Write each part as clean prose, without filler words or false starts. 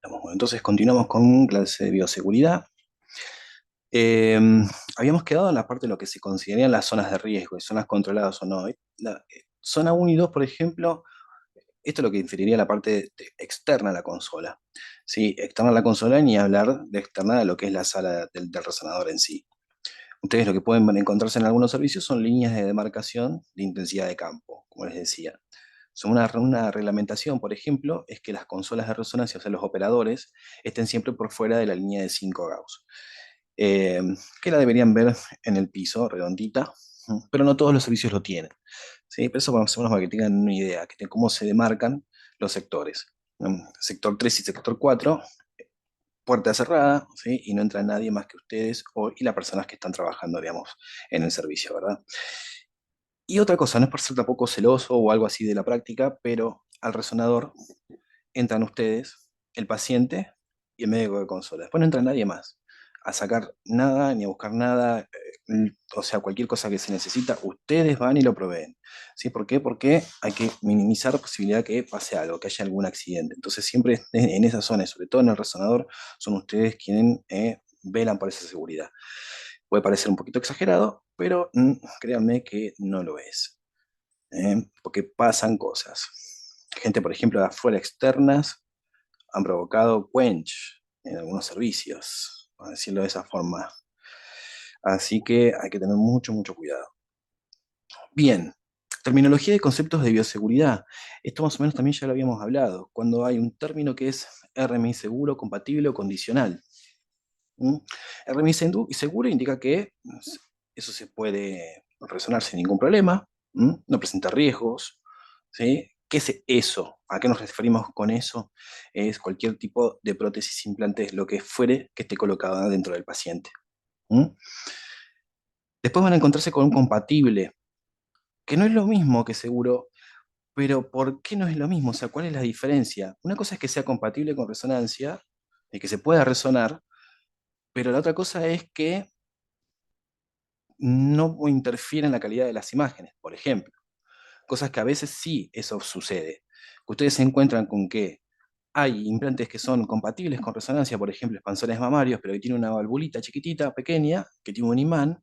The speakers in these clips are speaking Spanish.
Bueno, entonces continuamos con clase de bioseguridad. Eh, Habíamos quedado en la parte de lo que se considerarían las zonas de riesgo y zonas controladas o no. Zona 1 y 2, por ejemplo, esto es lo que inferiría a la parte externa a la consola. ¿Sí? Externa a la consola, ni hablar de externa a lo que es la sala del resonador en sí. Ustedes lo que pueden encontrarse en algunos servicios son líneas de demarcación de intensidad de campo, como les decía. Son una reglamentación, por ejemplo, es que las consolas de resonancia, o sea, los operadores, estén siempre por fuera de la línea de 5 Gauss. Eh, que la deberían ver en el piso, redondita, pero no todos los servicios lo tienen. ¿Sí? Pero eso más o menos para que tengan una idea de cómo se demarcan los sectores. Sector 3 y sector 4, puerta cerrada, ¿sí? Y no entra nadie más que ustedes y las personas que están trabajando, digamos, en el servicio, ¿verdad? Y otra cosa, no es por ser tampoco celoso o algo así de la práctica, pero al resonador entran ustedes, el paciente y el médico de consola. Después no entra nadie más a sacar nada ni a buscar nada, o sea, cualquier cosa que se necesita, ustedes van y lo proveen. ¿Sí? ¿Por qué? Porque hay que minimizar la posibilidad que pase algo, que haya algún accidente. Entonces siempre en esas zonas, sobre todo en el resonador, son ustedes quienes velan por esa seguridad. Puede parecer un poquito exagerado, pero créanme que no lo es. Porque pasan cosas. Gente, por ejemplo, de afuera externas han provocado quench en algunos servicios, por decirlo de esa forma. Así que hay que tener mucho, mucho cuidado. Bien, terminología de conceptos de bioseguridad. Esto más o menos también ya lo habíamos hablado, cuando hay un término que es RMI seguro, compatible o condicional. ¿Mm? RMI seguro indica que eso se puede resonar sin ningún problema, no presenta riesgos, ¿sí? ¿Qué es eso? ¿A qué nos referimos con eso? Es cualquier tipo de prótesis, implante, lo que fuere que esté colocado dentro del paciente. ¿Mm? Después van a encontrarse con un compatible, que no es lo mismo que seguro, pero ¿por qué no es lo mismo? O sea, ¿cuál es la diferencia? Una cosa es que sea compatible con resonancia, y que se pueda resonar, pero la otra cosa es que no interfiere en la calidad de las imágenes, por ejemplo. Cosas que a veces sí eso sucede. Ustedes se encuentran con que hay implantes que son compatibles con resonancia, por ejemplo, expansores mamarios, pero que tienen una valvulita chiquitita, pequeña, que tiene un imán.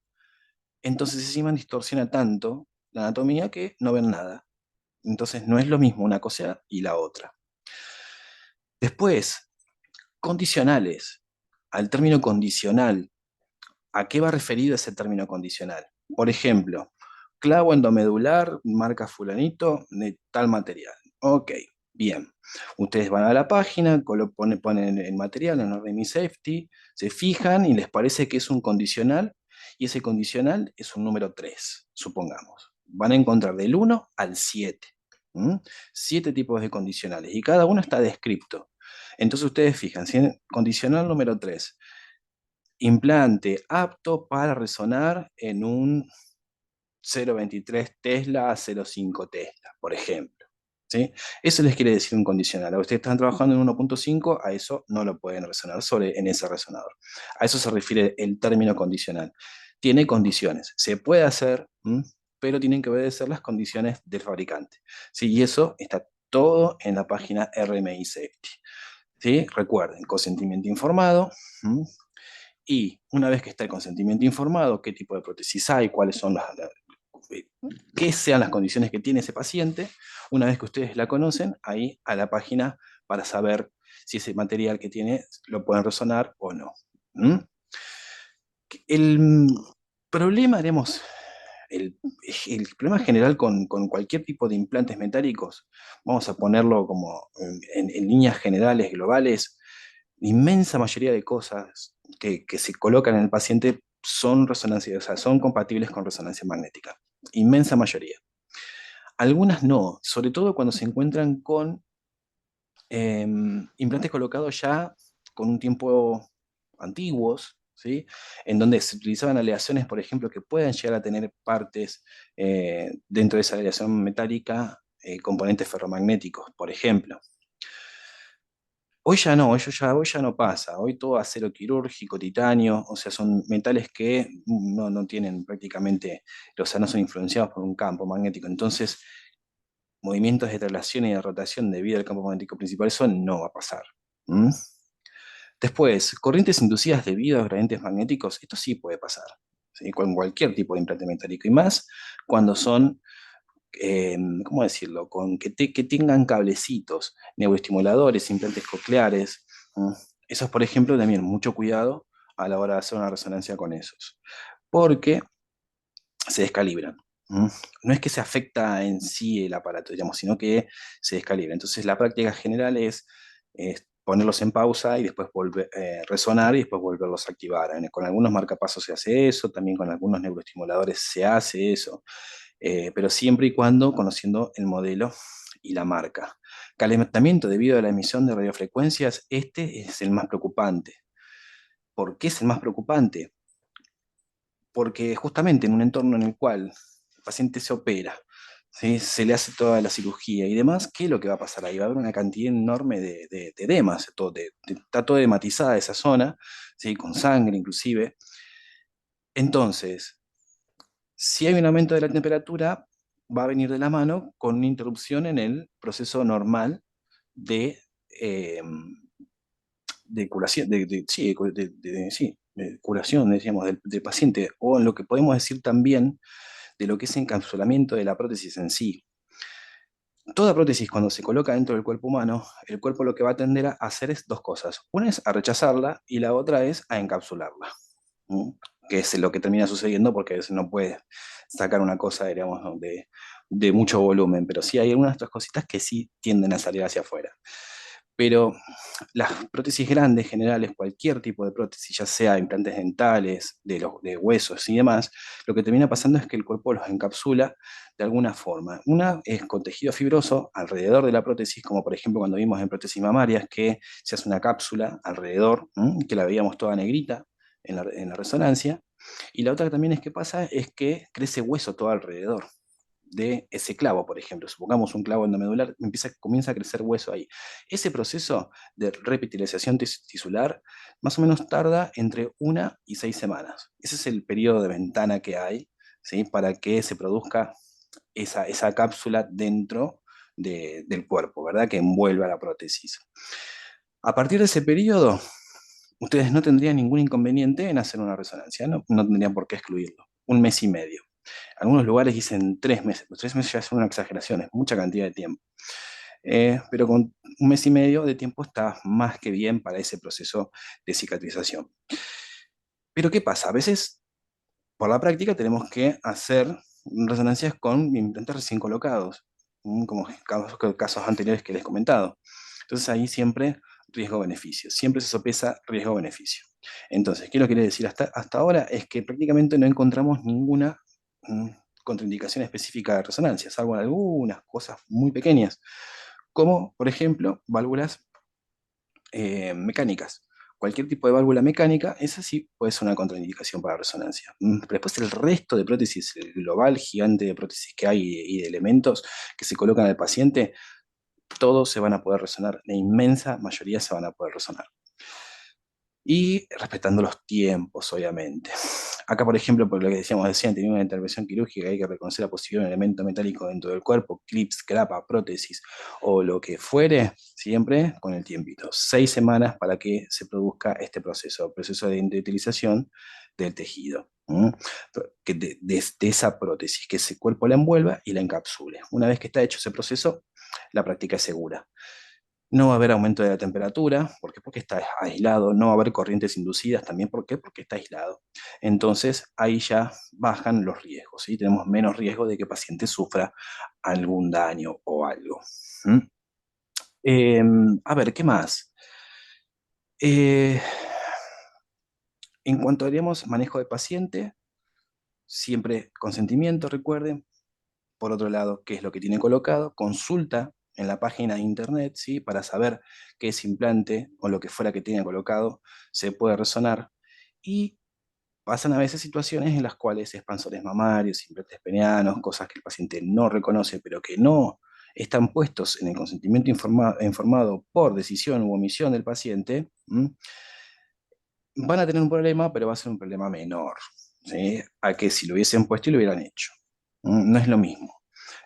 Entonces ese imán distorsiona tanto la anatomía que no ven nada. Entonces no es lo mismo una cosa y la otra. Después, condicionales. Al término condicional, ¿a qué va referido ese término condicional? Por ejemplo, clavo endomedular, marca fulanito, de tal material. Ok, bien. Ustedes van a la página, ponen el material en RMI Safety, se fijan y les parece que es un condicional, y ese condicional es un número 3, supongamos. Van a encontrar del 1 al 7. ¿Mm? 7 tipos de condicionales, y cada uno está descripto. Entonces ustedes fijan, si en condicional número 3, implante apto para resonar en un 0,23 Tesla a 0,5 Tesla, por ejemplo. ¿Sí? Eso les quiere decir un condicional. A ustedes están trabajando en 1,5, a eso no lo pueden resonar en ese resonador. A eso se refiere el término condicional. Tiene condiciones. Se puede hacer, pero tienen que obedecer las condiciones del fabricante. ¿Sí? Y eso está todo en la página RMI Safety. ¿Sí? Recuerden, consentimiento informado. Y una vez que está el consentimiento informado, qué tipo de prótesis hay, cuáles son qué sean las condiciones que tiene ese paciente, una vez que ustedes la conocen, ahí a la página para saber si ese material que tiene lo pueden resonar o no. ¿Mm? El problema, haremos, el, el problema general con cualquier tipo de implantes metálicos, vamos a ponerlo como en líneas generales, globales, la inmensa mayoría de cosas que se colocan en el paciente son resonancia, o sea, son compatibles con resonancia magnética. Inmensa mayoría. Algunas no, sobre todo cuando se encuentran con implantes colocados ya con un tiempo antiguos, ¿sí? En donde se utilizaban aleaciones, por ejemplo, que puedan llegar a tener partes dentro de esa aleación metálica, componentes ferromagnéticos, por ejemplo. Hoy ya no, hoy ya no pasa. Hoy todo acero quirúrgico, titanio, o sea, son metales que no tienen prácticamente, o sea, no son influenciados por un campo magnético. Entonces, movimientos de traslación y de rotación debido al campo magnético principal, eso no va a pasar. ¿Mm? Después, corrientes inducidas debido a gradientes magnéticos, esto sí puede pasar, ¿sí? Con cualquier tipo de implante metálico, y más cuando son, ¿cómo decirlo? Que tengan cablecitos, neuroestimuladores, implantes cocleares. ¿Mm? Esos, por ejemplo, también mucho cuidado a la hora de hacer una resonancia con esos, porque se descalibran. ¿Mm? No es que se afecta en sí el aparato, digamos, sino que se descalibra. Entonces, la práctica general es ponerlos en pausa y después volver, resonar y después volverlos a activar. Con algunos marcapasos se hace eso, también con algunos neuroestimuladores se hace eso, pero siempre y cuando conociendo el modelo y la marca. Calentamiento debido a la emisión de radiofrecuencias, este es el más preocupante. ¿Por qué es el más preocupante? Porque justamente en un entorno en el cual el paciente se opera, ¿sí? Se le hace toda la cirugía y demás, ¿qué es lo que va a pasar ahí? Va a haber una cantidad enorme de edemas, está todo edematizada esa zona, ¿sí? Con sangre inclusive. Entonces, si hay un aumento de la temperatura, va a venir de la mano con una interrupción en el proceso normal de, eh, de curación, sí, sí, de curación, decíamos, del paciente, o en lo que podemos decir también de lo que es encapsulamiento de la prótesis en sí. Toda prótesis cuando se coloca dentro del cuerpo humano, el cuerpo lo que va a tender a hacer es dos cosas. Una es a rechazarla y la otra es a encapsularla. ¿Mm? Que es lo que termina sucediendo porque a veces no puede sacar una cosa, digamos, ¿no? de mucho volumen, pero sí hay algunas otras cositas que sí tienden a salir hacia afuera. Pero las prótesis grandes, generales, cualquier tipo de prótesis, ya sea implantes dentales, de huesos y demás, lo que termina pasando es que el cuerpo los encapsula de alguna forma. Una es con tejido fibroso alrededor de la prótesis, como por ejemplo cuando vimos en prótesis mamarias, que se hace una cápsula alrededor, que la veíamos toda negrita en la resonancia. Y la otra también es que pasa es que crece hueso todo alrededor de ese clavo, por ejemplo. Supongamos un clavo endomedular, comienza a crecer hueso ahí. Ese proceso de repitalización tisular más o menos tarda entre 1 y 6 semanas. Ese es el periodo de ventana que hay, ¿sí? Para que se produzca esa cápsula dentro del cuerpo, ¿verdad? Que envuelva la prótesis. A partir de ese periodo, ustedes no tendrían ningún inconveniente en hacer una resonancia, no tendrían por qué excluirlo. 1 mes y medio. Algunos lugares dicen 3 meses, pero 3 meses ya es una exageración, es mucha cantidad de tiempo. Pero con 1 mes y medio de tiempo está más que bien para ese proceso de cicatrización. Pero ¿qué pasa? A veces, por la práctica, tenemos que hacer resonancias con implantes recién colocados, como casos anteriores que les he comentado. Entonces ahí siempre riesgo-beneficio, siempre se sopesa riesgo-beneficio. Entonces, ¿qué es lo que quiere decir hasta ahora? Es que prácticamente no encontramos ninguna mm, contraindicación específica de resonancia, salvo en algunas cosas muy pequeñas, como por ejemplo válvulas mecánicas. Cualquier tipo de válvula mecánica, esa sí puede ser una contraindicación para resonancia. Pero después el resto de prótesis, el global gigante de prótesis que hay y de elementos que se colocan al paciente, todos se van a poder resonar, la inmensa mayoría se van a poder resonar. Y respetando los tiempos, obviamente. Acá, por ejemplo, por lo que decíamos recién, teniendo una intervención quirúrgica, hay que reconocer la posibilidad de un elemento metálico dentro del cuerpo, clips, grapa, prótesis o lo que fuere, siempre con el tiempito. 6 semanas para que se produzca este proceso de utilización del tejido. De esa prótesis, que ese cuerpo la envuelva y la encapsule. Una vez que está hecho ese proceso, la práctica es segura. No va a haber aumento de la temperatura, ¿por qué? Porque está aislado. No va a haber corrientes inducidas también, ¿por qué? Porque está aislado. Entonces ahí ya bajan los riesgos, ¿sí? Tenemos menos riesgo de que el paciente sufra algún daño o algo. ¿Mm? A ver, ¿qué más? Eh, en cuanto haríamos manejo de paciente, siempre consentimiento, recuerden. Por otro lado, qué es lo que tiene colocado, consulta en la página de internet, ¿sí? Para saber qué es implante o lo que fuera que tiene colocado, se puede resonar. Y pasan a veces situaciones en las cuales expansores mamarios, implantes penianos, cosas que el paciente no reconoce, pero que no están puestos en el consentimiento informado por decisión u omisión del paciente, van a tener un problema, pero va a ser un problema menor, ¿sí? A que si lo hubiesen puesto y lo hubieran hecho. No es lo mismo.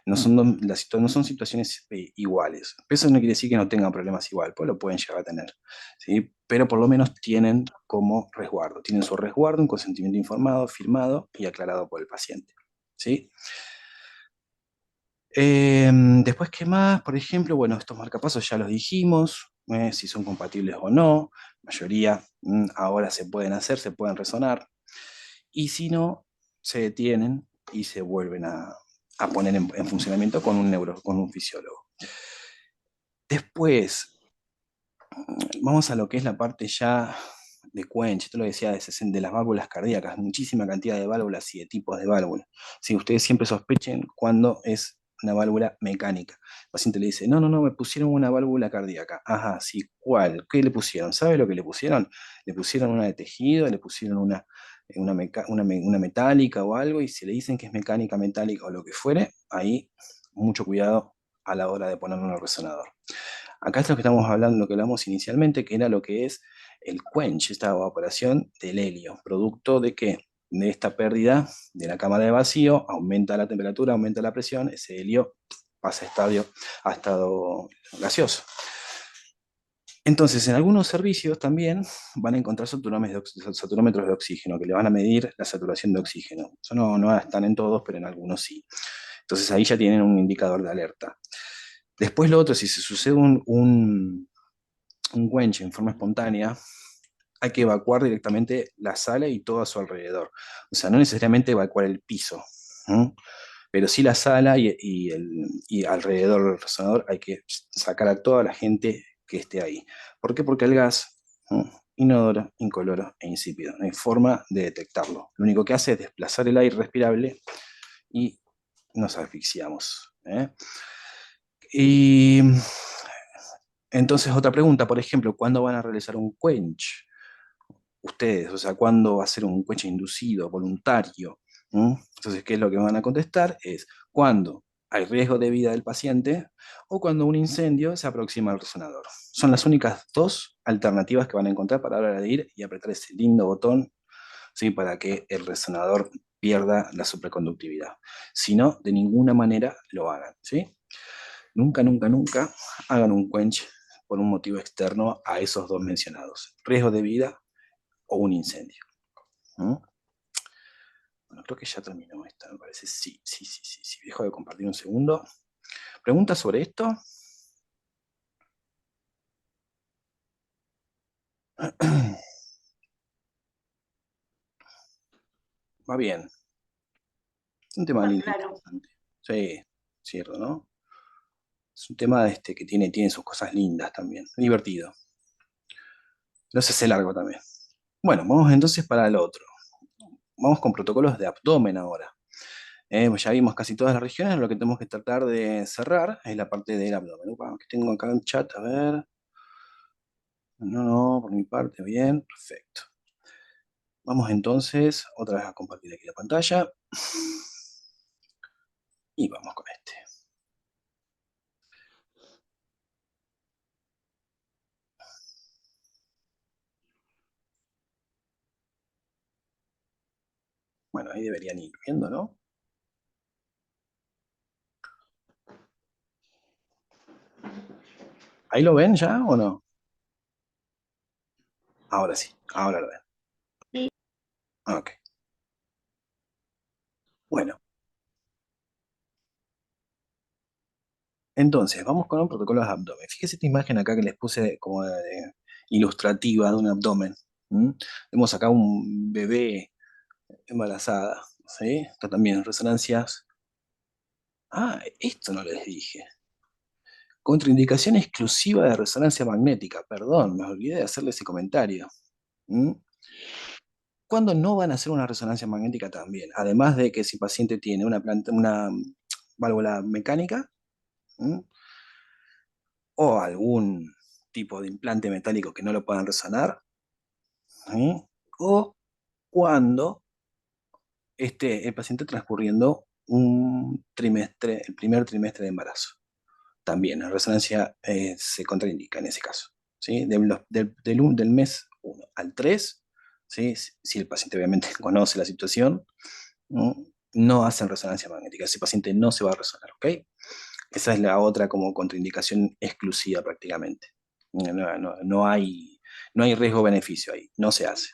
No son, no son situaciones iguales. Eso no quiere decir que no tengan problemas igual, pues lo pueden llegar a tener, ¿sí? Pero por lo menos tienen como resguardo, tienen su resguardo, un consentimiento informado, firmado y aclarado por el paciente, ¿sí? Eh, Después, ¿qué más? Por ejemplo, bueno, estos marcapasos ya los dijimos, si son compatibles o no. La mayoría ahora se pueden hacer, se pueden resonar. Y si no, se detienen y se vuelven a poner en funcionamiento con un con un fisiólogo. Después, vamos a lo que es la parte ya de Quench, esto lo decía de las válvulas cardíacas, muchísima cantidad de válvulas y de tipos de válvulas. Si ustedes siempre sospechen cuando es una válvula mecánica. El paciente le dice, no, no, no, me pusieron una válvula cardíaca. Ajá, sí, ¿cuál? ¿Qué le pusieron? ¿Sabe lo que le pusieron? Le pusieron una de tejido, le pusieron una metálica o algo, y si le dicen que es mecánica, metálica o lo que fuere, ahí mucho cuidado a la hora de ponerle un resonador. Acá es lo que estamos hablando, lo que hablamos inicialmente, que era lo que es el quench, esta evaporación del helio, producto de que de esta pérdida de la cámara de vacío, aumenta la temperatura, aumenta la presión, ese helio pasa a estado gaseoso. Entonces, en algunos servicios también van a encontrar saturómetros de oxígeno, que le van a medir la saturación de oxígeno. Eso no están en todos, pero en algunos sí. Entonces ahí ya tienen un indicador de alerta. Después lo otro, si se sucede un quench en forma espontánea, hay que evacuar directamente la sala y todo a su alrededor. O sea, no necesariamente evacuar el piso, ¿no? Pero sí la sala y alrededor del resonador hay que sacar a toda la gente que esté ahí. ¿Por qué? Porque el gas, ¿no? Inodoro, incoloro e insípido. No hay forma de detectarlo. Lo único que hace es desplazar el aire respirable y nos asfixiamos, ¿eh? Y entonces otra pregunta, por ejemplo, ¿cuándo van a realizar un quench ustedes? O sea, ¿cuándo va a ser un quench inducido, voluntario? ¿Mm? Entonces, ¿qué es lo que van a contestar? Es cuando hay riesgo de vida del paciente o cuando un incendio se aproxima al resonador. Son las únicas dos alternativas que van a encontrar para la hora de ir y apretar ese lindo botón, ¿sí? Para que el resonador pierda la superconductividad. Si no, de ninguna manera lo hagan, ¿sí? Nunca, nunca, nunca hagan un quench por un motivo externo a esos dos mencionados. Riesgo de vida o un incendio. ¿Mm? Bueno, creo que ya terminó esta, me parece. Sí, sí, sí, sí, sí. Dejo de compartir un segundo. ¿Preguntas sobre esto? Va bien. Es un tema Súper lindo, claro. interesante. Sí, cierto, ¿no? Es un tema que tiene sus cosas lindas también. Divertido. No se hace largo también. Bueno, vamos entonces para el otro. Vamos con protocolos de abdomen ahora. Pues ya vimos casi todas las regiones, lo que tenemos que tratar de cerrar es la parte del abdomen. Upa, que tengo acá en chat, a ver. No, no, por mi parte, bien, perfecto. Vamos entonces otra vez a compartir aquí la pantalla y vamos con este. Bueno, ahí deberían ir viendo, ¿no? ¿Ahí lo ven ya o no? Ahora sí, ahora lo ven. Sí. Ok. Bueno, entonces vamos con un protocolo de abdomen. Fíjese esta imagen acá que les puse como ilustrativa de un abdomen. ¿Mm? Vemos acá un bebé embarazada, ¿sí? Esto también, resonancias. Ah, esto no les dije. Contraindicación exclusiva de resonancia magnética. Perdón, me olvidé de hacerle ese comentario. ¿Mm? ¿Cuándo no van a hacer una resonancia magnética también? Además de que si el paciente tiene una válvula mecánica, ¿m? O algún tipo de implante metálico que no lo puedan resonar, ¿sí? O cuando esté el paciente transcurriendo un trimestre, el primer trimestre de embarazo. También la resonancia se contraindica en ese caso, ¿sí? Del mes 1 al 3, ¿sí? Si el paciente obviamente conoce la situación, ¿no? no hacen resonancia magnética. Ese paciente no se va a resonar, ¿ok? Esa es la otra como contraindicación exclusiva prácticamente. No hay riesgo-beneficio ahí, no se hace.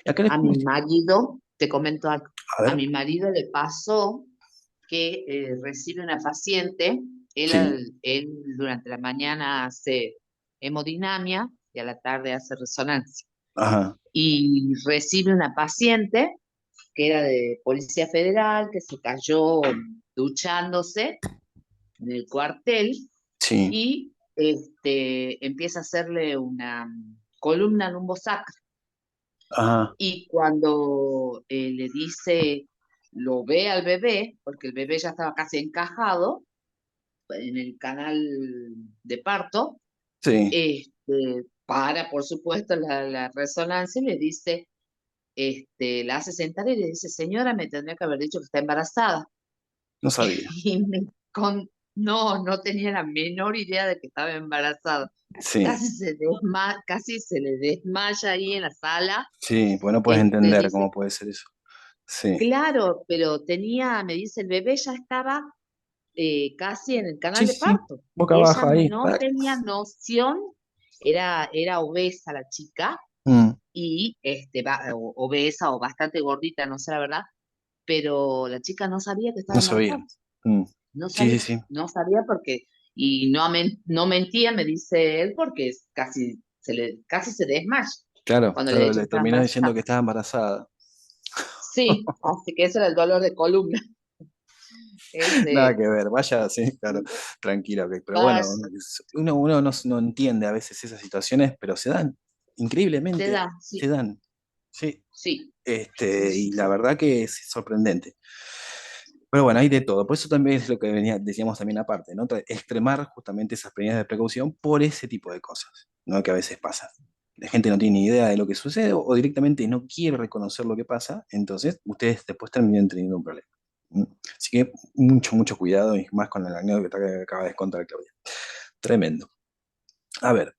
Y acá A mi marido, te comento algo, a a ver, mi marido le pasó que recibe una paciente, sí, él durante la mañana hace hemodinamia y a la tarde hace resonancia. ajá, Y recibe una paciente que era de Policía Federal, que se cayó duchándose en el cuartel sí, y empieza a hacerle una columna lumbosacra. ajá, Y cuando le dice, lo ve al bebé, porque el bebé ya estaba casi encajado en el canal de parto, sí, para, por supuesto, la resonancia y le dice, la hace sentar y le dice, señora, me tendría que haber dicho que está embarazada. no sabía, Y no tenía la menor idea de que estaba embarazada. sí, Casi se le desmaya ahí en la sala. sí, pues no puedes entender Dice, cómo puede ser eso. Sí, claro, pero me dice, el bebé ya estaba casi en el canal sí, de sí, sí, parto. boca Ella abajo ahí, no tac. tenía noción, era obesa la chica, Mm, y obesa o bastante gordita, no sé la verdad, pero la chica no sabía que estaba no sabía. embarazada. Mm, No sí, sabía, sí, sí, no sabía porque, y no mentía, me dice él, porque casi se desmaya claro, cuando le claro, dice que le estaba terminó diciendo embarazada. que estaba embarazada. Sí, así que ese era el dolor de columna. Nada Ese, que ver, vaya, sí, claro, tranquila, ok. Pero bueno, vaya, uno no entiende a veces esas situaciones, pero se dan, se increíblemente, da, se sí, dan, sí, sí, sí, y sí, la sí. verdad que es sorprendente. Pero bueno, hay de todo, por eso también es lo que decíamos también aparte, ¿no? Extremar justamente esas medidas de precaución por ese tipo de cosas, ¿no? Que a veces pasan. La gente no tiene ni idea de lo que sucede o directamente no quiere reconocer lo que pasa, entonces ustedes después terminan teniendo un problema. ¿Mm? Así que mucho, mucho cuidado y más con el anécdota que acaba de contar Claudia. Tremendo. A ver,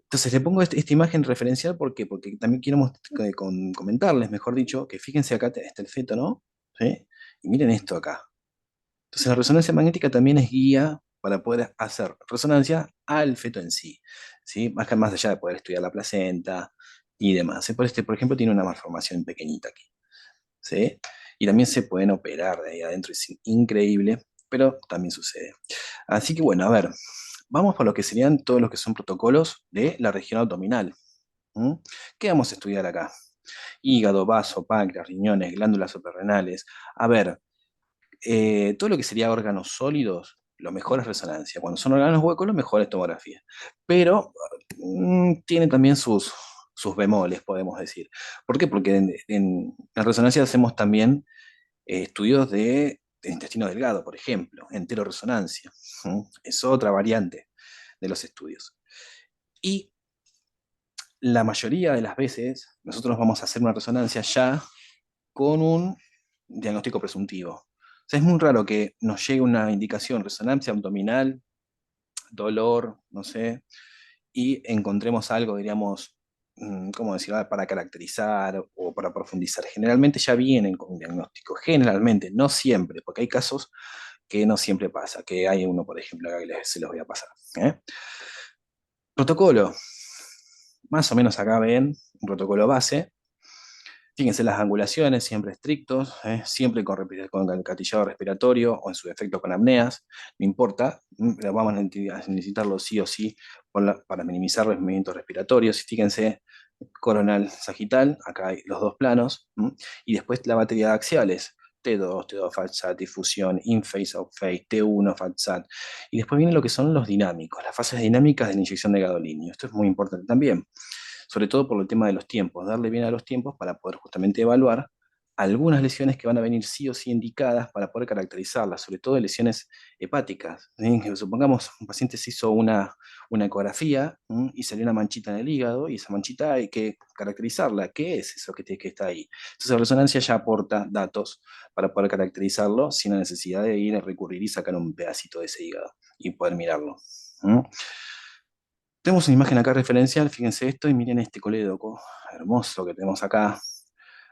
entonces le pongo esta imagen referencial porque también quiero comentarles, mejor dicho, que fíjense acá está el feto, ¿no? ¿Sí? Y miren esto acá. Entonces la resonancia magnética también es guía para poder hacer resonancia al feto en sí, ¿sí? Más allá de poder estudiar la placenta y demás. Por ejemplo, tiene una malformación pequeñita aquí, ¿sí? Y también se pueden operar de ahí adentro, es increíble, pero también sucede. Así que bueno, a ver, vamos por lo que serían todos los que son protocolos de la región abdominal. ¿Mm? ¿Qué vamos a estudiar acá? Hígado, vaso, páncreas, riñones, glándulas suprarrenales. A ver, todo lo que sería órganos sólidos, lo mejor es resonancia. Cuando son órganos huecos, lo mejor es tomografía. Pero tiene también sus bemoles, podemos decir. ¿Por qué? Porque en resonancia hacemos también estudios de intestino delgado, por ejemplo, enteroresonancia. Es otra variante de los estudios. Y la mayoría de las veces nosotros vamos a hacer una resonancia ya con un diagnóstico presuntivo. O sea, es muy raro que nos llegue una indicación, resonancia abdominal, dolor, no sé, y encontremos algo, diríamos, ¿cómo decirlo?, para caracterizar o para profundizar. Generalmente ya vienen con un diagnóstico, generalmente, no siempre, porque hay casos que no siempre pasa, que hay uno, por ejemplo, acá que se los voy a pasar. ¿Eh? Protocolo, más o menos acá ven un protocolo base. Fíjense las angulaciones, siempre estrictos, siempre con alcatillado respiratorio o en su defecto con apneas, no importa, pero vamos a necesitarlo sí o sí para minimizar los movimientos respiratorios. Fíjense, coronal sagital, acá hay los dos planos, y después la batería de axiales, T2, T2 FATSAT, difusión, in-phase, out-phase, T1 FATSAT, y después vienen lo que son los dinámicos, las fases dinámicas de la inyección de gadolinio. Esto es muy importante también, sobre todo por el tema de los tiempos, darle bien a los tiempos para poder justamente evaluar algunas lesiones que van a venir sí o sí indicadas para poder caracterizarlas, sobre todo lesiones hepáticas. ¿Sí? Que supongamos un paciente se hizo una ecografía, y salió una manchita en el hígado y esa manchita hay que caracterizarla. ¿Qué es eso que está ahí? Entonces la resonancia ya aporta datos para poder caracterizarlo sin la necesidad de ir a recurrir y sacar un pedacito de ese hígado y poder mirarlo. ¿Mm? Tenemos una imagen acá referencial, fíjense esto y miren este colédoco hermoso que tenemos acá.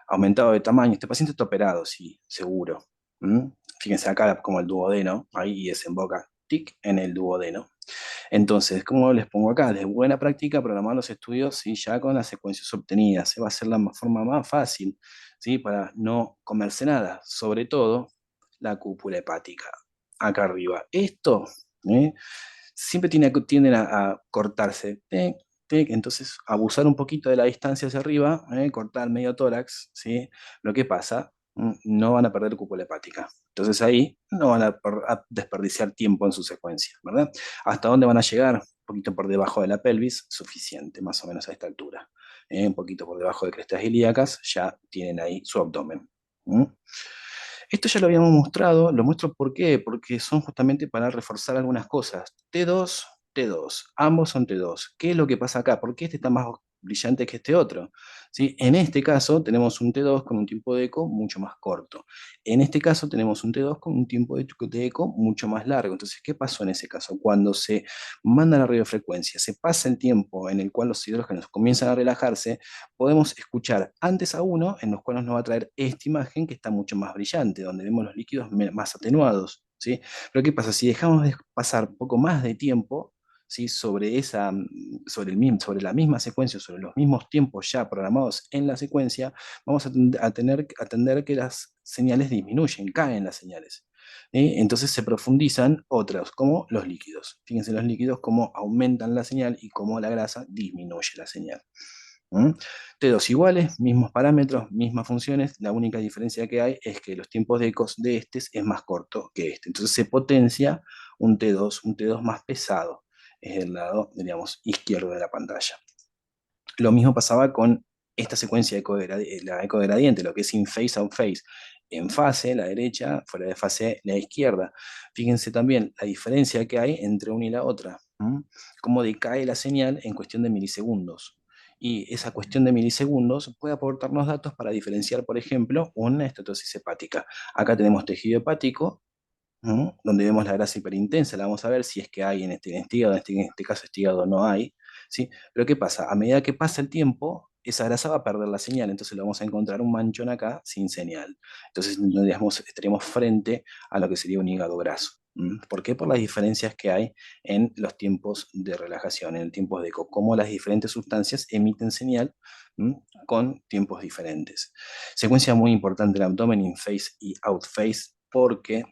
aumentado de tamaño. Este paciente está operado, sí, seguro. ¿Mm? Fíjense acá como el duodeno, ahí y desemboca, tic, en el duodeno. Entonces, ¿cómo les pongo acá? De buena práctica, programar los estudios, ¿sí? Ya con las secuencias obtenidas. Se va a ser la forma más fácil, ¿sí? Para no comerse nada. Sobre todo, la cúpula hepática, acá arriba. Esto, ¿eh? Siempre tienden a cortarse. Entonces, abusar un poquito de la distancia hacia arriba, cortar medio tórax, ¿sí? Lo que pasa, no van a perder cúpula hepática. Entonces ahí no van a desperdiciar tiempo en su secuencia, ¿verdad? ¿Hasta dónde van a llegar? Un poquito por debajo de la pelvis, suficiente, más o menos a esta altura. Un poquito por debajo de crestas ilíacas, ya tienen ahí su abdomen. ¿Mm? Esto ya lo habíamos mostrado, lo muestro ¿por qué? Porque son justamente para reforzar algunas cosas. T2, T2, ambos son T2. ¿Qué es lo que pasa acá? ¿Por qué este está más brillante que este otro? ¿Sí? En este caso tenemos un T2 con un tiempo de eco mucho más corto. En este caso tenemos un T2 con un tiempo de eco mucho más largo. Entonces, ¿qué pasó en ese caso? Cuando se manda la radiofrecuencia, se pasa el tiempo en el cual los hidrógenos comienzan a relajarse, podemos escuchar antes a uno, en los cuales nos va a traer esta imagen que está mucho más brillante, donde vemos los líquidos más atenuados, ¿sí? Pero ¿qué pasa? Si dejamos de pasar un poco más de tiempo, ¿sí? Sobre la misma secuencia, sobre los mismos tiempos ya programados en la secuencia, vamos a tener a atender que las señales disminuyen, caen las señales. Entonces se profundizan otras, como los líquidos. Fíjense los líquidos cómo aumentan la señal y cómo la grasa disminuye la señal. ¿Mm? T2 iguales, mismos parámetros, mismas funciones, la única diferencia que hay es que los tiempos de ecos de este es más corto que este. Entonces se potencia un T2 más pesado, es el lado, diríamos, izquierdo de la pantalla. Lo mismo pasaba con esta secuencia de la ecogradiente, lo que es in phase, out phase. En fase, la derecha, fuera de fase, la izquierda. Fíjense también la diferencia que hay entre una y la otra. Cómo decae la señal en cuestión de milisegundos. Y esa cuestión de milisegundos puede aportarnos datos para diferenciar, por ejemplo, una estatosis hepática. Acá tenemos tejido hepático, donde vemos la grasa hiperintensa, la vamos a ver si es que hay en este hígado, en este caso este hígado no hay, ¿sí? Pero ¿qué pasa? A medida que pasa el tiempo, esa grasa va a perder la señal, entonces lo vamos a encontrar un manchón acá sin señal. Entonces, digamos, estaríamos frente a lo que sería un hígado graso. ¿Por qué? Por las diferencias que hay en los tiempos de relajación, en el tiempo de eco, cómo las diferentes sustancias emiten señal con tiempos diferentes. Secuencia muy importante el abdomen, in phase y out phase, porque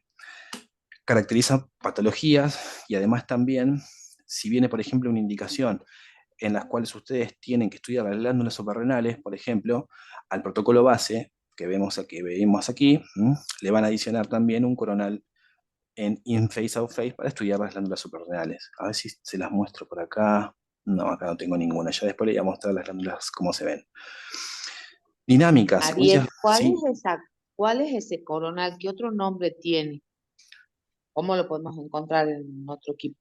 caracteriza patologías y además también, si viene, por ejemplo, una indicación en las cuales ustedes tienen que estudiar las glándulas suprarrenales, por ejemplo, al protocolo base que vemos aquí, le van a adicionar también un coronal en in-phase, out-phase para estudiar las glándulas suprarrenales. A ver si se las muestro por acá. No, acá no tengo ninguna. Ya después le voy a mostrar las glándulas cómo se ven. Dinámica, secuencias, Ariel, sí, cuál es ese coronal? ¿Qué otro nombre tiene? ¿Cómo lo podemos encontrar en otro equipo?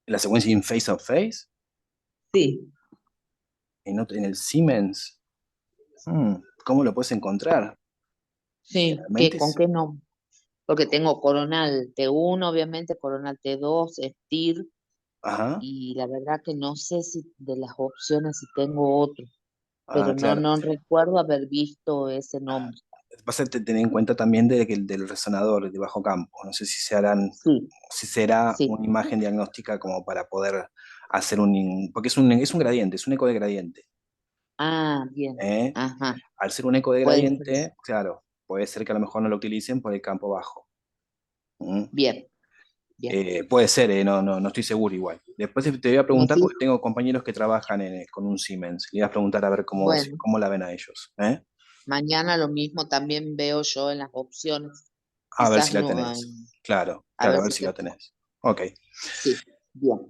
la secuencia in-phase, out-phase, Sí, en el Siemens. ¿Cómo lo puedes encontrar? Y sí, generalmente ¿con qué nombre? Porque tengo coronal T1, obviamente, coronal T2, STIR, ajá, y la verdad que no sé si de las opciones si tengo otro, pero claro. no recuerdo haber visto ese nombre. Vas a tener en cuenta también del resonador de bajo campo. No sé si Sí, si será sí. una imagen diagnóstica como para poder hacer porque es un gradiente, es un eco de gradiente. Ah, bien. ¿Eh? Ajá, Al ser un eco de puede ser eso. gradiente, claro, puede ser que a lo mejor no lo utilicen por el campo bajo. ¿Mm? Bien, bien. Puede ser, no estoy seguro igual. Después te voy a Me preguntar, porque fijo. tengo compañeros que trabajan con un Siemens. Le voy a preguntar a ver Bueno, cómo la ven a ellos. ¿Eh? mañana lo mismo también veo yo en las opciones. A ver si Quizás la no, tenés. Claro, a claro, a ver ver si si la tengo. tenés. Ok. Sí, bien.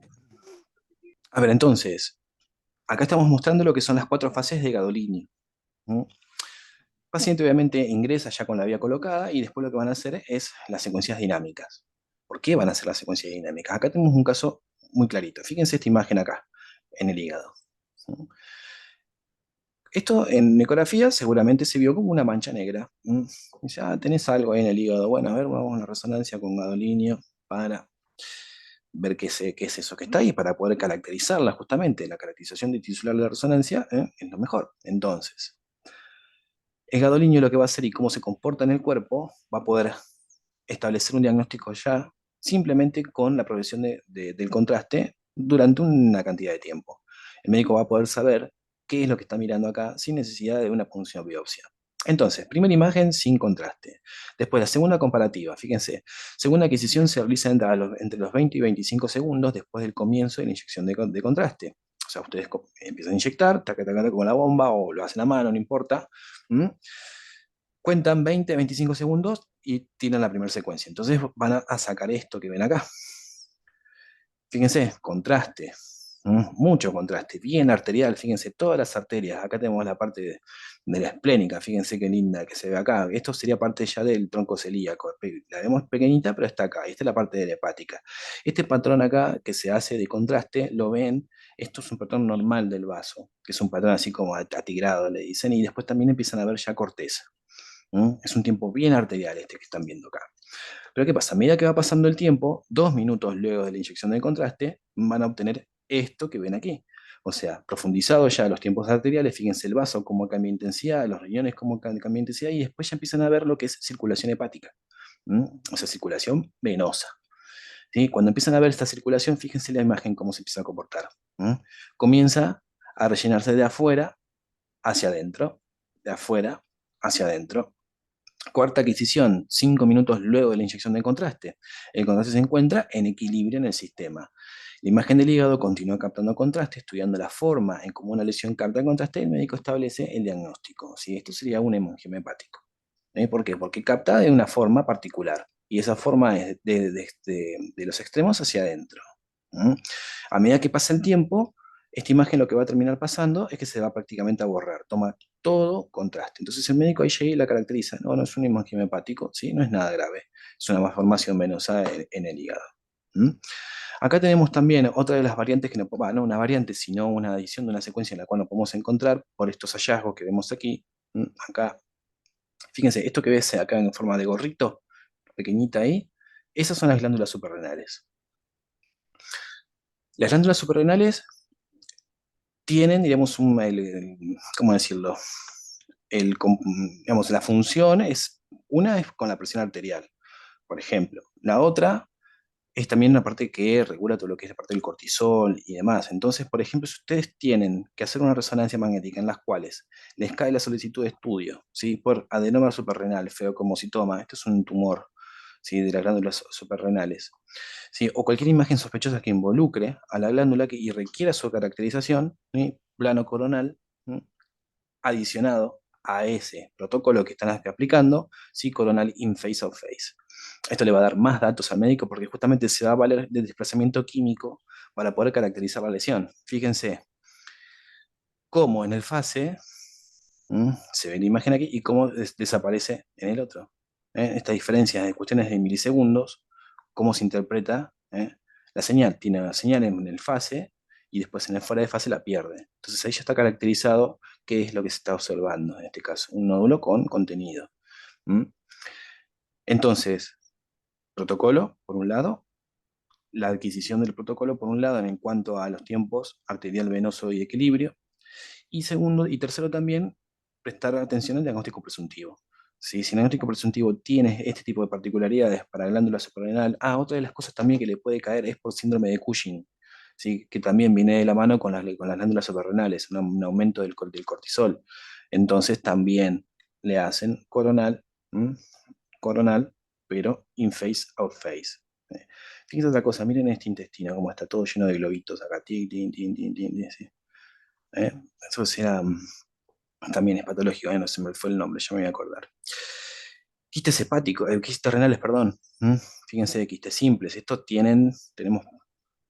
A ver, entonces, acá estamos mostrando lo que son las cuatro fases de Gadolini. ¿Mm? El paciente obviamente ingresa ya con la vía colocada y después lo que van a hacer es las secuencias dinámicas. ¿Por qué van a hacer las secuencias dinámicas? Acá tenemos un caso muy clarito. Fíjense esta imagen acá, en el hígado. ¿Mm? Esto en ecografía seguramente se vio como una mancha negra. Dice, tenés algo ahí en el hígado. Bueno, a ver, vamos a la resonancia con gadolinio para ver qué es eso que está ahí, para poder caracterizarla justamente. La caracterización de tisular de la resonancia es lo mejor. Entonces, El gadolinio lo que va a hacer y cómo se comporta en el cuerpo va a poder establecer un diagnóstico ya simplemente con la progresión del contraste durante una cantidad de tiempo. El médico va a poder saber qué es lo que está mirando acá sin necesidad de una punción o biopsia. Entonces, primera imagen sin contraste. Después, la segunda comparativa. Fíjense, segunda adquisición se realiza entre los 20 y 25 segundos después del comienzo de la inyección de contraste. O sea, ustedes empiezan a inyectar, taca, taca, taca, con la bomba o lo hacen a mano, no importa. ¿Mm? Cuentan 20, 25 segundos y tiran la primera secuencia. Entonces van a sacar esto que ven acá. Fíjense, contraste, mucho contraste, bien arterial, fíjense, todas las arterias. Acá tenemos la parte de la esplénica, fíjense qué linda que se ve acá. Esto sería parte ya del tronco celíaco. La vemos pequeñita, pero está acá. Esta es la parte de la hepática. Este patrón acá que se hace de contraste, lo ven, esto es un patrón normal del vaso, que es un patrón así como atigrado, le dicen, y después también empiezan a ver ya corteza. Es un tiempo bien arterial este que están viendo acá. Pero ¿qué pasa? A medida que va pasando el tiempo, 2 minutos luego de la inyección de contraste, van a obtener esto que ven aquí. O sea, profundizado ya los tiempos arteriales, fíjense el vaso cómo cambia de intensidad, los riñones cómo cambia de intensidad, y después ya empiezan a ver lo que es circulación hepática. O sea, circulación venosa. ¿Sí? Cuando empiezan a ver esta circulación, fíjense la imagen cómo se empieza a comportar. Comienza a rellenarse de afuera hacia adentro, de afuera hacia adentro. Cuarta adquisición, 5 minutos luego de la inyección de contraste. El contraste se encuentra en equilibrio en el sistema. La imagen del hígado continúa captando contraste, estudiando la forma en cómo una lesión capta el contraste, el médico establece el diagnóstico. ¿Sí? Esto sería un hemangioma hepático. ¿Por qué? Porque capta de una forma particular, y esa forma es de los extremos hacia adentro. ¿Mm? A medida que pasa el tiempo, esta imagen lo que va a terminar pasando es que se va prácticamente a borrar, toma todo contraste. Entonces el médico ahí llega y la caracteriza, no, no es un hemangioma hepático, ¿sí? No es nada grave, es una malformación venosa en el hígado. ¿Mm? Acá tenemos también otra de las variantes que no, no una variante, sino una adición de una secuencia en la cual nos podemos encontrar por estos hallazgos que vemos aquí. Acá, fíjense, esto que ves acá en forma de gorrito, pequeñita ahí, esas son las glándulas suprarrenales. Las glándulas suprarrenales tienen, digamos, ¿cómo decirlo? Digamos, la función es, una es con la presión arterial, por ejemplo. La otra es también una parte que regula todo lo que es la parte del cortisol y demás. Entonces, por ejemplo, si ustedes tienen que hacer una resonancia magnética en las cuales les cae la solicitud de estudio, ¿sí? Por adenoma suprarrenal, feocomocitoma, esto es un tumor, ¿sí? De las glándulas suprarrenales, ¿sí? O cualquier imagen sospechosa que involucre a la glándula y requiera su caracterización, ¿sí? Plano coronal, ¿sí? Adicionado a ese protocolo que están aplicando, ¿sí? Coronal in face of face. Esto le va a dar más datos al médico porque justamente se va a valer del desplazamiento químico para poder caracterizar la lesión. Fíjense cómo en el fase se ve la imagen aquí y cómo desaparece en el otro. Esta diferencia de cuestiones de milisegundos, cómo se interpreta la señal. Tiene una señal en el fase y después en el fuera de fase la pierde. Entonces ahí ya está caracterizado qué es lo que se está observando en este caso, un nódulo con contenido. ¿Mm? Entonces, protocolo, por un lado, la adquisición del protocolo, por un lado, en cuanto a los tiempos arterial, venoso y equilibrio, y segundo y tercero también, prestar atención al diagnóstico presuntivo. ¿Sí? Si el diagnóstico presuntivo tiene este tipo de particularidades para la glándula suprarrenal, otra de las cosas también que le puede caer es por síndrome de Cushing, ¿sí? Que también viene de la mano con las glándulas suprarrenales, un aumento del cortisol. Entonces también le hacen coronal, coronal, pero in face out face. ¿Eh? Fíjense otra cosa, miren este intestino, cómo está todo lleno de globitos acá. Tin, tin, tin, tin, tin, tin, sí. ¿Eh? Eso será, también es patológico, no se me fue el nombre, ya me voy a acordar. Quistes hepáticos, quistes renales, perdón. Fíjense, quistes simples, estos tenemos,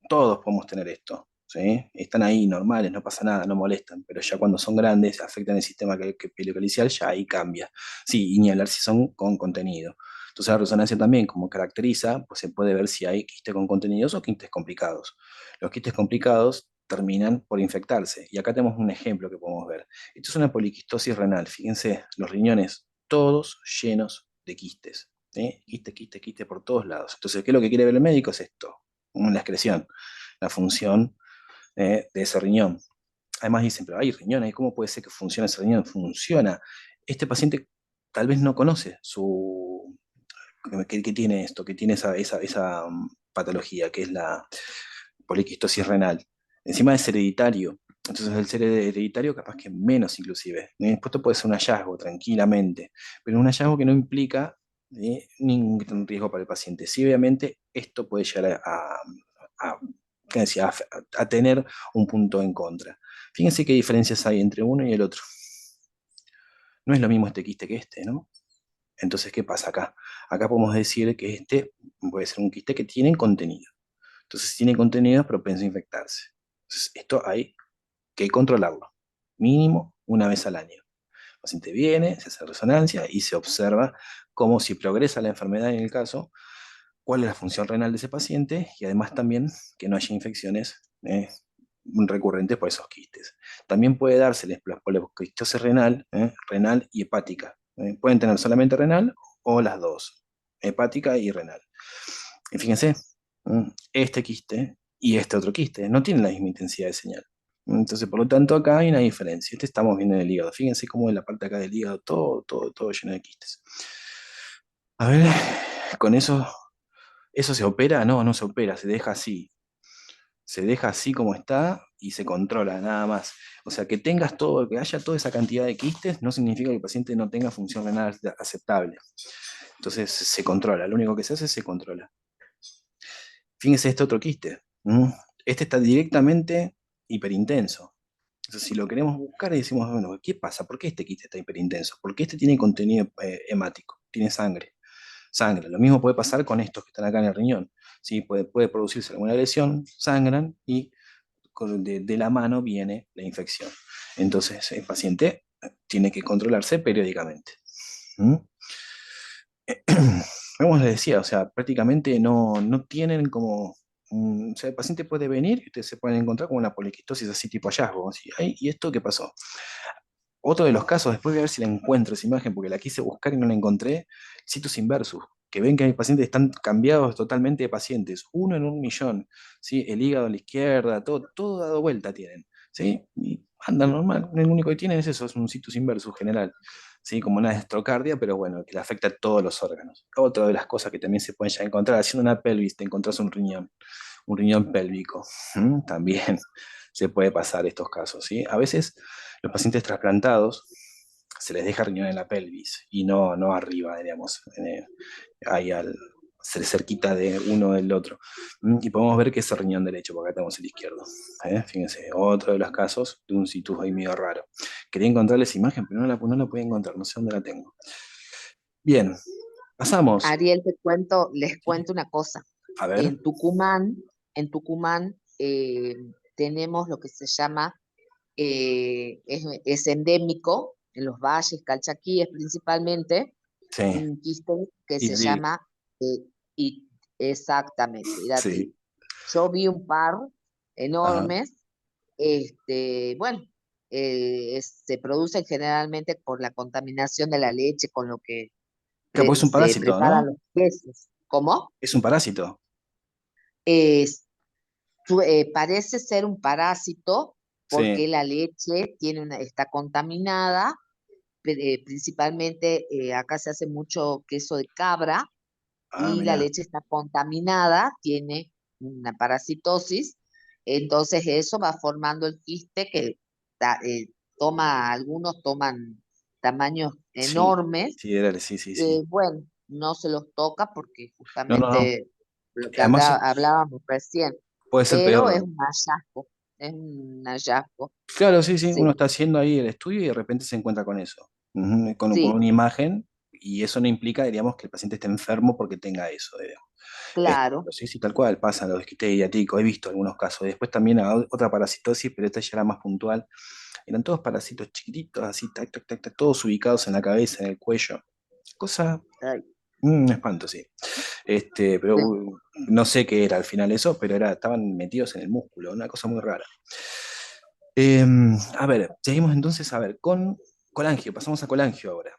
todos podemos tener esto. ¿Sí? Están ahí normales, no pasa nada, no molestan, pero ya cuando son grandes, afectan el sistema pielocalicial, ya ahí cambia. Sí, y ni hablar si son con contenido. Entonces la resonancia también, como caracteriza, pues se puede ver si hay quistes con contenidos o quistes complicados. Los quistes complicados terminan por infectarse. Y acá tenemos un ejemplo que podemos ver. Esto es una poliquistosis renal. Fíjense, los riñones todos llenos de quistes. ¿Sí? Quiste, quiste, quiste por todos lados. Entonces, ¿qué es lo que quiere ver el médico? Es esto, la excreción, la función de ese riñón. Además dicen, pero hay riñón, ¿cómo puede ser que funcione ese riñón? Funciona. este paciente tal vez no conoce que tiene esto, que tiene esa patología, que es la poliquistosis renal. Encima es hereditario. Entonces, el ser hereditario, capaz que menos inclusive. Esto puede ser un hallazgo tranquilamente, pero un hallazgo que no implica ningún riesgo para el paciente. Sí, obviamente, esto puede llegar a- ¿qué decía? A tener un punto en contra. Fíjense qué diferencias hay entre uno y el otro. No es lo mismo este quiste que este, ¿no? Entonces, ¿qué pasa acá? Acá podemos decir que este puede ser un quiste que tiene contenido. Entonces, si tiene contenido, es propenso a infectarse. Entonces, esto hay que controlarlo. Mínimo una vez al año. El paciente viene, se hace resonancia y se observa cómo si progresa la enfermedad en el caso, cuál es la función renal de ese paciente y además también que no haya infecciones recurrentes por esos quistes. También puede darse la poliquistosis renal, renal y hepática. Pueden tener solamente renal o las dos, hepática y renal. Y fíjense, este quiste y este otro quiste no tienen la misma intensidad de señal. Entonces, por lo tanto, acá hay una diferencia. Este estamos viendo en el hígado. Fíjense cómo en la parte acá del hígado todo lleno de quistes. A ver, con eso se opera, no se opera, se deja así. Se deja así como está y se controla, nada más. O sea, que tengas todo, que haya toda esa cantidad de quistes, no significa que el paciente no tenga función renal aceptable. Entonces se controla, lo único que se hace es se controla. Fíjense este otro quiste. Este está directamente hiperintenso. Entonces, si lo queremos buscar y decimos, bueno, ¿qué pasa? ¿Por qué este quiste está hiperintenso? Porque este tiene contenido hemático, tiene sangre. Sangre. Lo mismo puede pasar con estos que están acá en el riñón. ¿Sí? Puede producirse alguna lesión, sangran y de la mano viene la infección. Entonces, el paciente tiene que controlarse periódicamente. ¿Mm? Como les decía, o sea, prácticamente no tienen como, o sea, el paciente puede venir y ustedes se pueden encontrar con una poliquistosis así tipo hallazgo. Así, "Ay, ¿y esto qué pasó?". Otro de los casos, después voy a ver si la encuentro esa imagen, porque la quise buscar y no la encontré, situs inversus, que ven que hay pacientes que están cambiados totalmente de pacientes, uno en 1 millón, ¿sí? El hígado a la izquierda, todo dado vuelta tienen, ¿sí? Y andan normal, lo único que tienen es eso, es un situs inversus general, ¿sí? Como una estrocardia, pero bueno, que le afecta a todos los órganos. Otra de las cosas que también se pueden ya encontrar, haciendo una pelvis, te encontrás un riñón pélvico. También se puede pasar estos casos, ¿sí? A veces los pacientes trasplantados se les deja riñón en la pelvis y no arriba, digamos, ahí cerquita de uno del otro. Y podemos ver que es el riñón derecho, porque acá tenemos el izquierdo. Fíjense, otro de los casos de un situs ahí medio raro. Quería encontrarles imagen, pero no la puedo encontrar, no sé dónde la tengo. Bien, pasamos. Ariel, les ¿Sí? cuento una cosa. A ver, En Tucumán, en Tucumán tenemos lo que se llama, es endémico, en los valles, calchaquíes principalmente, sí, un quiste que se idlib, llama, eh, y, exactamente, sí, Iratil. Yo vi un par ajá. enormes, bueno, se producen generalmente por la contaminación de la leche, con lo que Claro, porque es un se parásito, preparan ¿no? los quesos. ¿Cómo? Es un parásito. Es, parece ser un parásito Sí. porque la leche está contaminada, principalmente acá se hace mucho queso de cabra Ah, y la mira. leche está contaminada, tiene una parasitosis, entonces eso va formando el quiste que algunos toman tamaños Sí, enormes. sí, dale, sí, sí, sí. Bueno, no se los toca porque No. justamente lo que Además, hablábamos recién, puede ser pero peor. es un hallazgo, Claro, sí, sí, uno sí, está haciendo ahí el estudio y de repente se encuentra con eso. Con sí, una imagen, y eso no implica, diríamos, que el paciente esté enfermo porque tenga eso, digamos. claro, Pero sí, sí, tal cual, pasa los quistes diatíticos, he visto algunos casos. Después también otra parasitosis, pero esta ya era más puntual. Eran todos parásitos chiquititos, así, tac, tac, tac, tac, todos ubicados en la cabeza, en el cuello. Cosa, ay, un espanto, sí. Pero sí. no sé qué era al final eso, pero estaban metidos en el músculo, una cosa muy rara. A ver, seguimos entonces, a ver, con colangio, pasamos a colangio ahora.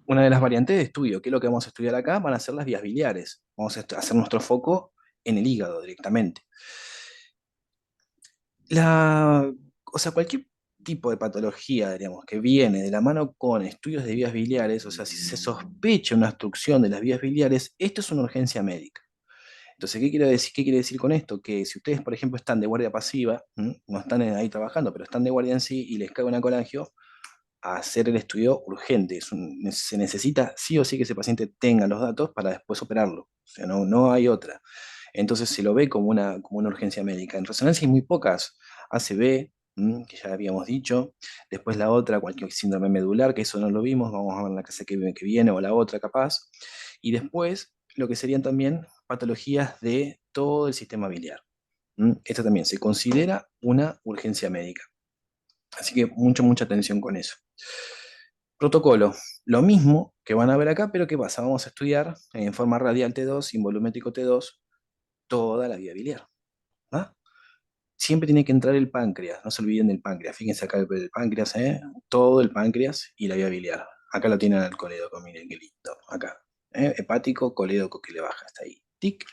Una de las variantes de estudio, que es lo que vamos a estudiar acá, van a ser las vías biliares. Vamos a hacer nuestro foco en el hígado directamente. O sea, cualquier tipo de patología, diríamos, que viene de la mano con estudios de vías biliares, o sea, si se sospecha una obstrucción de las vías biliares, esto es una urgencia médica. Entonces, ¿qué quiero decir, qué quiere decir con esto? Que si ustedes, por ejemplo, están de guardia pasiva, no están ahí trabajando, pero están de guardia en sí y les cae una colangio, a hacer el estudio urgente. Se necesita sí o sí que ese paciente tenga los datos para después operarlo. O sea, no hay otra. Entonces se lo ve como una urgencia médica. En resonancia hay muy pocas. ACV, que ya habíamos dicho. Después la otra, cualquier síndrome medular, que eso no lo vimos. Vamos a ver en la clase que viene o la otra capaz. Y después lo que serían también patologías de todo el sistema biliar. Esto también se considera una urgencia médica. Así que mucha atención con eso. Protocolo, lo mismo que van a ver acá, pero ¿qué pasa? Vamos a estudiar en forma radial T2, sin volumétrico T2, toda la vía biliar. ¿Ah? Siempre tiene que entrar el páncreas, no se olviden del páncreas. Fíjense acá el páncreas, todo el páncreas y la vía biliar. Acá lo tienen al colédoco, miren qué lindo. Acá, hepático, colédoco que le baja hasta ahí. Tic.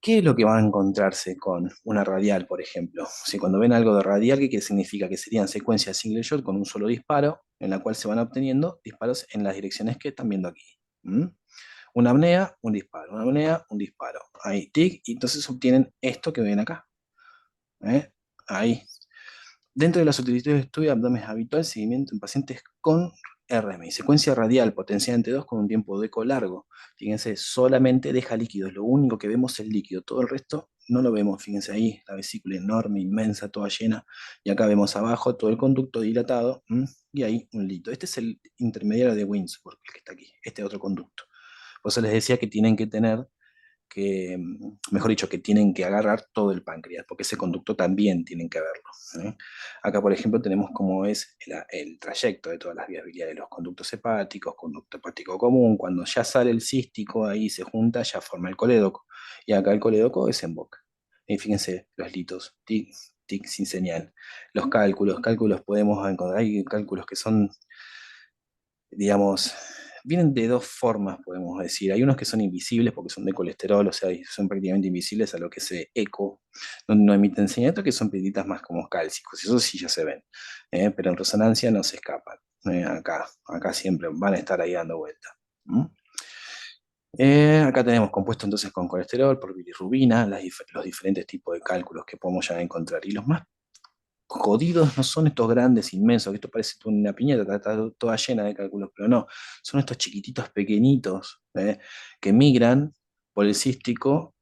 ¿Qué es lo que van a encontrarse con una radial, por ejemplo? Si cuando ven algo de radial, ¿qué significa? Que serían secuencias single shot con un solo disparo, en la cual se van obteniendo disparos en las direcciones que están viendo aquí. ¿Mm? Una apnea, un disparo, una apnea, un disparo. Ahí, tic, y entonces obtienen esto que ven acá. ¿Eh? Ahí. Dentro de las solicitudes de estudio de abdomen habitual, seguimiento en pacientes con RMI, secuencia radial potenciada entre 2 con un tiempo de eco largo. Fíjense, solamente deja líquidos, lo único que vemos es el líquido, todo el resto no lo vemos. Fíjense ahí, la vesícula enorme, inmensa, toda llena. Y acá vemos abajo todo el conducto dilatado, y ahí un lito. Este es el intermediario de Winsburg, el que está aquí, este otro conducto. Por eso les decía que tienen que tener mejor dicho, que tienen que agarrar todo el páncreas, porque ese conducto también tienen que verlo. Acá, por ejemplo, tenemos cómo es el trayecto de todas las vías biliares, los conductos hepáticos, conducto hepático común, cuando ya sale el cístico, ahí se junta, ya forma el colédoco, y acá el colédoco desemboca. Y fíjense los litos, tic, tic, sin señal. Los cálculos podemos encontrar, hay cálculos que son, digamos, vienen de dos formas, podemos decir. Hay unos que son invisibles porque son de colesterol, o sea, son prácticamente invisibles a lo que se eco, no emiten señal, otros que son peditas más como cálcicos, eso sí ya se ven, pero en resonancia no se escapan. Acá siempre van a estar ahí dando vuelta. ¿Mm? Acá tenemos compuesto entonces con colesterol, por bilirrubina, los diferentes tipos de cálculos que podemos ya encontrar. Y los más jodidos no son estos grandes, inmensos, que esto parece una piñata, está toda llena de cálculos, pero no, son estos chiquititos, pequeñitos, que migran por el cístico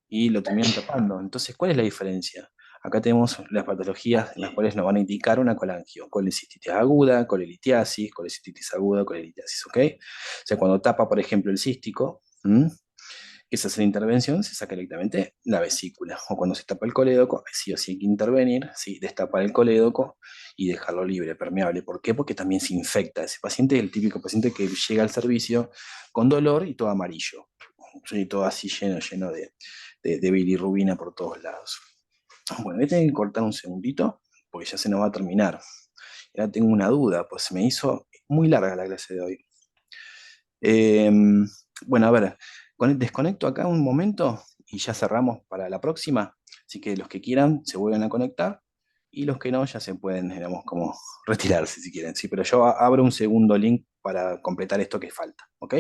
y lo terminan tapando. Entonces, ¿cuál es la diferencia? Acá tenemos las patologías en las cuales nos van a indicar una colangio, colecistitis aguda, colelitiasis, colecistitis aguda, colelitiasis, ¿ok? O sea, cuando tapa, por ejemplo, el cístico, que se hace la intervención, se saca directamente la vesícula. O cuando se tapa el colédoco, sí o sí hay que intervenir, sí, destapar el colédoco y dejarlo libre, permeable. ¿Por qué? Porque también se infecta. Ese paciente es el típico paciente que llega al servicio con dolor y todo amarillo. Sí, todo así lleno de bilirrubina por todos lados. Bueno, voy a tener que cortar un segundito porque ya se nos va a terminar. Ya tengo una duda, pues se me hizo muy larga la clase de hoy. Bueno, a ver, desconecto acá un momento y ya cerramos para la próxima. Así que los que quieran se vuelven a conectar y los que no ya se pueden, digamos, como retirarse si quieren. Sí, pero yo abro un segundo link para completar esto que falta, ¿ok?